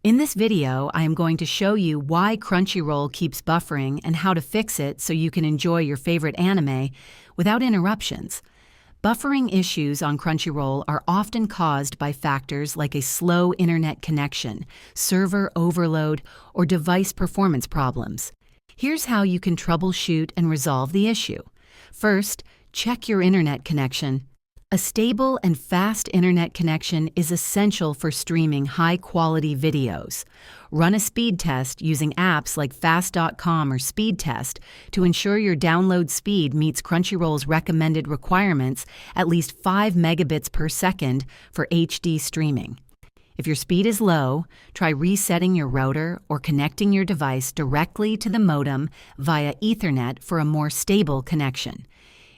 In this video, I am going to show you why Crunchyroll keeps buffering and how to fix it so you can enjoy your favorite anime without interruptions. Buffering issues on Crunchyroll are often caused by factors like a slow internet connection, server overload, or device performance problems. Here's how you can troubleshoot and resolve the issue. First, check your internet connection. A stable and fast internet connection is essential for streaming high-quality videos. Run a speed test using apps like fast.com or speedtest to ensure your download speed meets Crunchyroll's recommended requirements, at least 5 megabits per second for HD streaming. If your speed is low, try resetting your router or connecting your device directly to the modem via Ethernet for a more stable connection.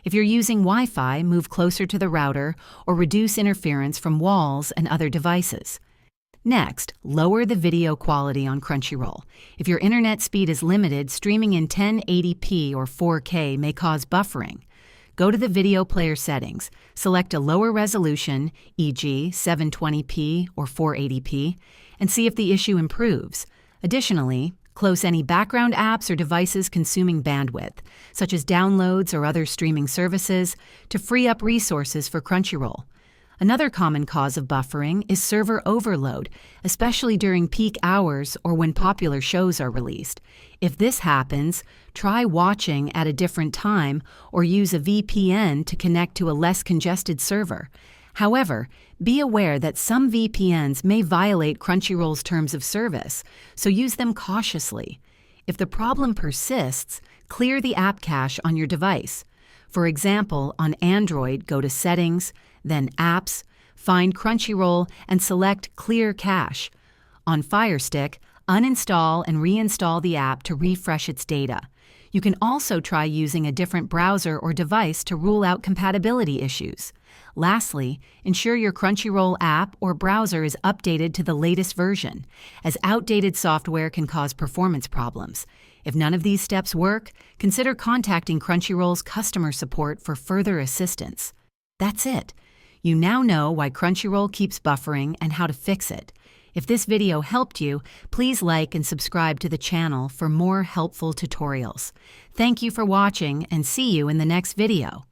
If you're using Wi-Fi, move closer to the router or reduce interference from walls and other devices. Next, lower the video quality on Crunchyroll. If your internet speed is limited, streaming in 1080p or 4K may cause buffering. Go to the video player settings, select a lower resolution, e.g. 720p or 480p, and see if the issue improves. Additionally, close any background apps or devices consuming bandwidth, such as downloads or other streaming services, to free up resources for Crunchyroll. Another common cause of buffering is server overload, especially during peak hours or when popular shows are released. If this happens, try watching at a different time or use a VPN to connect to a less congested server. However, be aware that some VPNs may violate Crunchyroll's terms of service, so use them cautiously. If the problem persists, clear the app cache on your device. For example, on Android, go to Settings, then Apps, find Crunchyroll, and select Clear Cache. On Fire Stick, uninstall and reinstall the app to refresh its data. You can also try using a different browser or device to rule out compatibility issues. Lastly, ensure your Crunchyroll app or browser is updated to the latest version, as outdated software can cause performance problems. If none of these steps work, consider contacting Crunchyroll's customer support for further assistance. That's it. You now know why Crunchyroll keeps buffering and how to fix it. If this video helped you, please like and subscribe to the channel for more helpful tutorials. Thank you for watching and see you in the next video.